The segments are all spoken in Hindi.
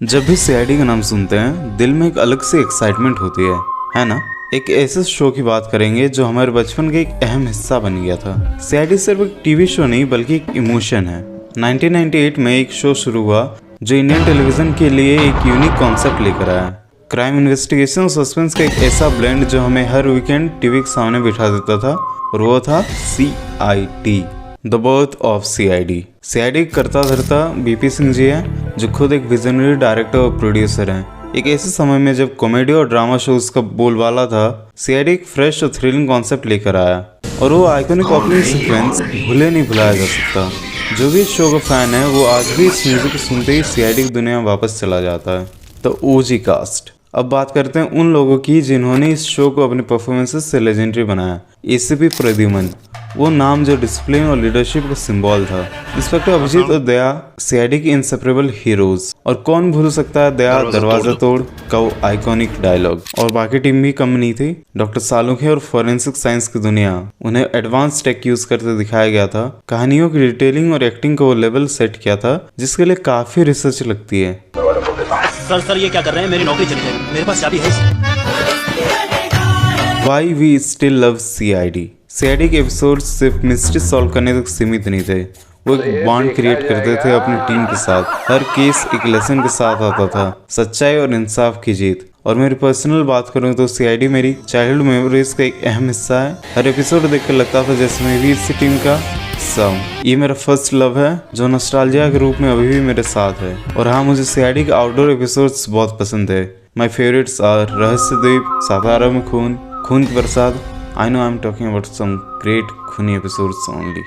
जब भी सीआईडी का नाम सुनते हैं दिल में एक अलग सी एक्साइटमेंट होती है ना। एक ऐसे शो की बात करेंगे जो हमारे बचपन का एक अहम हिस्सा बन गया था। सीआईडी सिर्फ एक टीवी शो नहीं बल्कि एक इमोशन है। 1998 में एक शो शुरू हुआ जो इंडियन टेलीविजन के लिए एक यूनिक कॉन्सेप्ट लेकर आया। क्राइम इन्वेस्टिगेशन और सस्पेंस का एक ऐसा ब्लेंड जो हमें हर वीकेंड टीवी के सामने बिठा देता था, और वो था CID, the birth of CID। CID करता धरता BP सिंह जी है, जो खुद एक विजनरी डायरेक्टर और प्रोड्यूसर हैं। एक ऐसे समय में जब कॉमेडी और ड्रामा शोज का बोलबाला था, CID एक फ्रेश और थ्रिलिंग कॉन्सेप्ट लेकर आया, और वो आइकॉनिक ओपनिंग सीक्वेंस भूले नहीं भुलाया जा सकता। जो भी इस शो का फैन है वो आज भी इस म्यूजिक को सुनते ही CID की दुनिया में वापस चला जाता है। तो OG कास्ट। अब बात करते हैं उन लोगों की जिन्होंने इस शो को अपने परफॉर्मेंसेस से लेजेंडरी बनाया। ACP प्रद्युमन, वो नाम जो डिसिप्लिन और लीडरशिप का सिंबल था। इंस्पेक्टर अभिजीत और दया CID की इंसेपरेबल हीरोज, और कौन भूल सकता है दया दरवाजा तोड़ का वो आइकॉनिक डायलॉग। और बाकी टीम भी कम नहीं थी। डॉक्टर सालुखे और फॉरेंसिक साइंस की दुनिया, उन्हें एडवांस टेक यूज करते दिखाया गया था। कहानियों की डिटेलिंग और एक्टिंग का वो लेवल सेट किया था जिसके लिए काफी रिसर्च लगती है। सर ये क्या कर रहे हैं? मेरी नौकरी चली जाएगी। मेरे पास चाबी है। Why we still love CID? CID के एपिसोड सिर्फ मिस्ट्री सॉल्व करने तक सीमित नहीं थे। वो एक बॉन्ड क्रिएट करते थे अपनी टीम के साथ। हर केस एक लेसन के साथ आता था, सच्चाई और इंसाफ की जीत। और मेरी पर्सनल बात करूँ तो CID मेरी चाइल्डहुड मेमोरीज का एक अहम हिस्सा है। हर एपिसोड देखकर लगता था जैसे मैं भी इसी टीम का ये मेरा फर्स्ट लव है जो नॉस्टैल्जिया के रूप में अभी भी मेरे साथ है। और हाँ, मुझे CID के आउटडोर एपिसोड्स बहुत पसंद है। माय फेवरेट्स आर रहस्य द्वीप, सातारा में खून, खून की बरसात। I know I am talking about some great खूनी एपिसोड्स ओनली।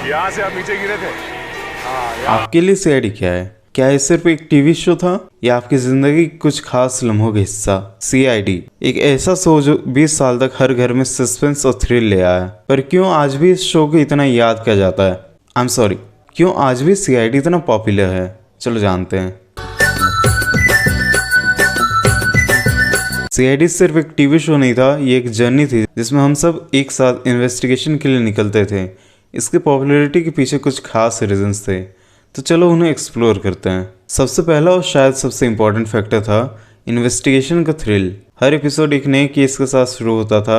यहाँ से आप नीचे गिरे थे। आपके लिए CID क्या है? क्या ये सिर्फ एक टीवी शो था या आपकी जिंदगी के कुछ खास लम्हों का हिस्सा? CID एक ऐसा शो जो 20 साल तक हर घर में सस्पेंस और थ्रिल ले आया। पर क्यों आज भी इस शो को इतना याद किया जाता है? आई एम सॉरी, क्यों आज भी CID इतना पॉपुलर है? चलो जानते हैं। CID सिर्फ एक टीवी शो नहीं था, ये एक जर्नी थी जिसमें हम सब एक साथ इन्वेस्टिगेशन के लिए निकलते थे। इसकी पॉपुलैरिटी के पीछे कुछ खास रीजंस थे, तो चलो उन्हें एक्सप्लोर करते हैं। सबसे पहला और शायद सबसे इम्पोर्टेंट फैक्टर था इन्वेस्टिगेशन का थ्रिल। हर एपिसोड एक नए केस के साथ शुरू होता था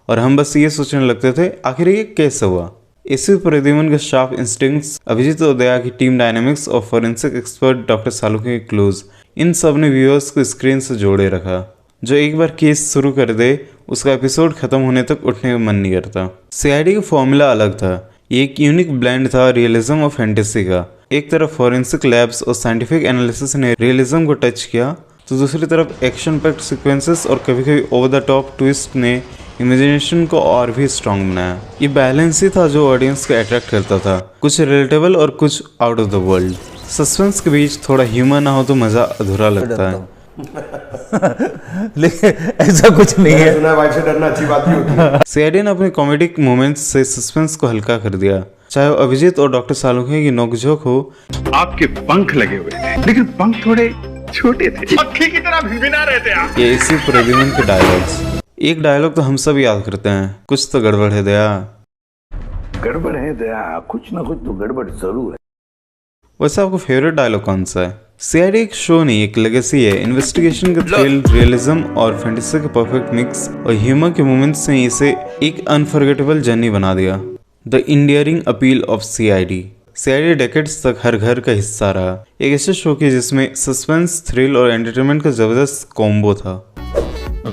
और हम बस ये सोचने लगते थे आखिर ये कैसे हुआ। इसी प्रद्युमन के शार्प इंस्टिंक्ट्स, अभिजीत और दया की टीम डायनामिक्स और फॉरेंसिक एक्सपर्ट डॉक्टर सालुखे के क्लूज, इन सब ने व्यूअर्स को स्क्रीन से जोड़े रखा। जो एक बार केस शुरू कर दे उसका एपिसोड खत्म होने तक उठने का मन नहीं करता। CID का फॉर्मूला अलग था। ये एक यूनिक ब्लेंड था रियलिज्म और फैंटेसी का। एक तरफ फॉरेंसिक लैब्स और साइंटिफिक एनालिसिस ने रियलिज्म को टच किया, तो दूसरी तरफ एक्शन पैक्ड सीक्वेंसेस और कभी कभी ओवर द टॉप ट्विस्ट ने इमेजिनेशन को और भी स्ट्रॉन्ग बनाया। ये बैलेंस ही था जो ऑडियंस को अट्रैक्ट करता था, कुछ रिलेटेबल और कुछ out of the world. Suspense के बीच थोड़ा ह्यूमर ना हो तो मजा अधूरा लगता है। लेकिन ऐसा कुछ नहीं है। सुना वाइफ से डरना अच्छी बात नहीं होती। CID ने अपने कॉमेडिक मोमेंट्स से सस्पेंस को हल्का कर दिया, चाहे वो अभिजीत और डॉक्टर सालुखे की नोकझोंक हो। आपके पंख लगे हुए थे, लेकिन पंख थोड़े छोटे थे, पक्षी की तरह भिनभिना रहे थे आप। ये इसी प्रद्युमन के डायलॉग्स। एक डायलॉग तो हम सब याद करते हैं, कुछ तो गड़बड़ है दया। गड़बड़ है दया, कुछ ना कुछ तो गड़बड़ जरूर है। वैसे आपको फेवरेट डायलॉग कौन सा है? CID एक शो नहीं, एक लेगेसी है। इन्वेस्टिगेशन का थ्रिल, रियलिज्म और फैंटेसी का परफेक्ट मिक्स और ह्यूमर के मोमेंट्स ने इसे एक अनफॉरगेटेबल जर्नी बना दिया। The endearing appeal of CID। CID decades तक हर घर का हिस्सा रहा। एक ऐसे शो की जिसमें सस्पेंस, थ्रिल और एंटरटेनमेंट का जबरदस्त कॉम्बो था।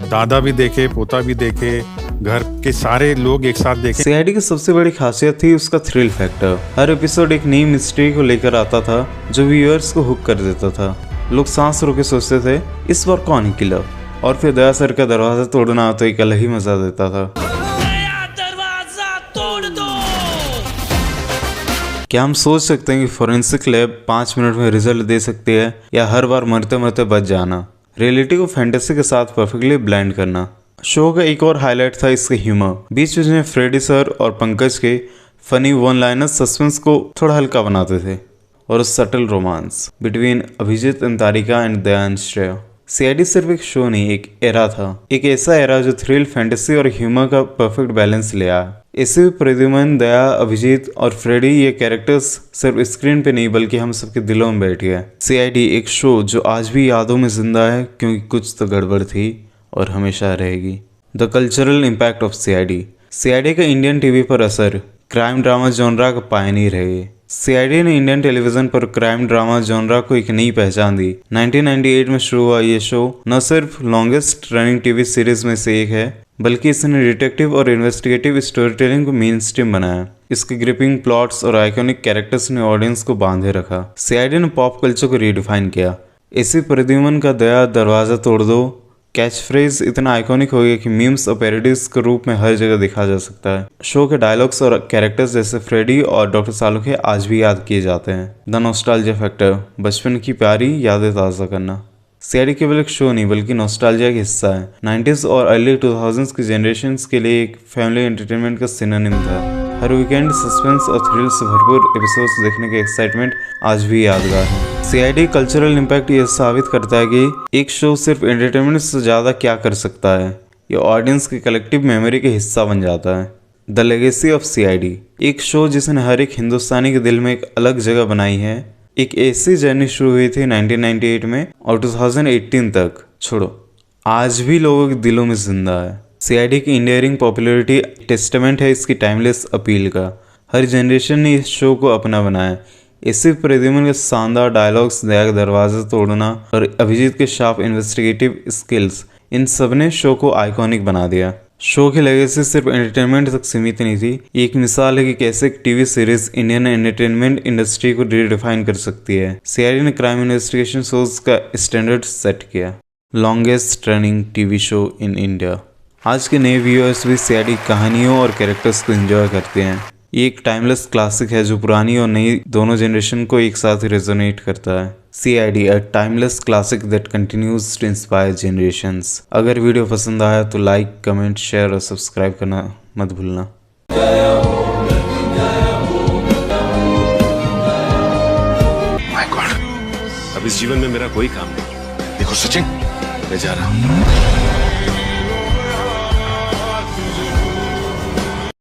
दादा भी देखे, पोता भी देखे, घर के सारे लोग एक साथ देखे। CID की सबसे बड़ी खासियत थी उसका थ्रिल फैक्टर। हर एपिसोड एक नई मिस्ट्री को लेकर आता था जो व्यूअर्स को हुक कर देता था। लोग सांस रोके सोचते थे इस बार कौन है किलर, और फिर दया सर का दरवाजा तोड़ना तो एक अलग ही मजा देता था। क्या हम सोच सकते हैं कि फॉरेंसिक लैब 5 मिनट में रिजल्ट दे सकती है, या हर बार मरते मरते बच जाना? रियलिटी को फैंटेसी के साथ परफेक्टली ब्लेंड करना। शो का एक और हाईलाइट था इसका ह्यूमर। बीच बीच में फ्रेडी सर और पंकज के फनी वन लाइनर्स सस्पेंस को थोड़ा हल्का बनाते थे, और सटल रोमांस बिटवीन अभिजीत अंतारिका एंड दयान श्रेया। CID सिर्फ एक शो नहीं, एक एरा था। एक ऐसा एरा जो थ्रिल, फैंटेसी और ह्यूमर का परफेक्ट बैलेंस ले आया। इसे प्रद्युमन, दया, अभिजीत और फ्रेडी ये कैरेक्टर्स सिर्फ स्क्रीन पे नहीं बल्कि हम सबके दिलों में बैठ गया। सीआईडी एक शो जो आज भी यादों में जिंदा है क्योंकि कुछ तो गड़बड़ थी और हमेशा रहेगी। The cultural impact of CID. CID का इंडियन टीवी पर असर क्राइम ड्रामा जॉनरा का पायनियर है ये। सीआईडी ने इंडियन टेलीविजन पर क्राइम ड्रामा जॉनरा को एक नई पहचान दी। 1998 में शुरू हुआ ये शो न सिर्फ लॉन्गेस्ट रनिंग टीवी सीरीज में से एक है बल्कि इसने डिटेक्टिव और इन्वेस्टिगेटिव स्टोरी टेलिंग को मेन स्ट्रीम बनाया। इसके ग्रिपिंग प्लॉट्स और आइकॉनिक कैरेक्टर्स ने ऑडियंस को बांधे रखा। सीआईडी ने पॉप कल्चर को रीडिफाइन किया। इसी प्रद्युमन का दया दरवाजा तोड़ दो कैच फ्रेज इतना आइकॉनिक हो गया कि मीम्स और पैरोडीज के रूप में हर जगह दिखा जा सकता है। शो के डायलॉग्स और कैरेक्टर्स जैसे फ्रेडी और डॉक्टर सालुखे आज भी याद किए जाते हैं। द नॉस्टैल्जिया फैक्टर, बचपन की प्यारी यादें ताज़ा करना। सीआईडी केवल एक शो नहीं बल्कि नॉस्टैल्जिया का हिस्सा है। 90s और अर्ली 2000s की जनरेशन के लिए एक फैमिली एंटरटेनमेंट का सिनोनिम था। हर वीकेंड सस्पेंस और थ्रिल से भरपूर एपिसोड्स देखने का एक्साइटमेंट आज भी यादगार है। सीआईडी कल्चरल इम्पैक्ट ये साबित करता है कि एक शो सिर्फ एंटरटेनमेंट से ज़्यादा क्या कर सकता है, ये ऑडियंस की कलेक्टिव मेमोरी का हिस्सा बन जाता है। द लेगेसी ऑफ सीआईडी, एक शो जिसने हर एक हिंदुस्तानी के दिल में एक अलग जगह बनाई है। एक ऐसी जर्नी शुरू हुई थी 1998 में और 2018 तक छोड़ो आज भी लोगों के दिलों में जिंदा है। सीआईडी की इंडियरिंग पॉपुलैरिटी टेस्टामेंट है इसकी टाइमलेस अपील का। हर जनरेशन ने इस शो को अपना बनाया। इसी प्रद्युमन के शानदार डायलॉग्स, दया का दरवाजा तोड़ना और अभिजीत के शार्प इन्वेस्टिगेटिव स्किल्स, इन सब ने शो को आइकॉनिक बना दिया। शो की लेगेसी सिर्फ एंटरटेनमेंट तक सीमित नहीं थी, एक मिसाल है कि कैसे एक TV series Indian entertainment industry को रीडिफाइन कर सकती है। सीआईडी ने क्राइम इन्वेस्टिगेशन शोज का स्टैंडर्ड सेट किया। Longest running TV show in India. आज के नए व्यूअर्स भी सीआईडी कहानियों और कैरेक्टर्स को एंजॉय करते हैं। ये एक टाइमलेस क्लासिक है जो पुरानी और नई दोनों जनरेशन को एक साथ रेजोनेट करता है। CID, a timeless classic that continues to inspire generations. अगर वीडियो पसंद आया तो लाइक, कमेंट, शेयर और सब्सक्राइब करना मत भूलना। माय गॉड, अब इस जीवन में मेरा कोई काम नहीं। देखो सचिन, मैं जा रहा हूँ।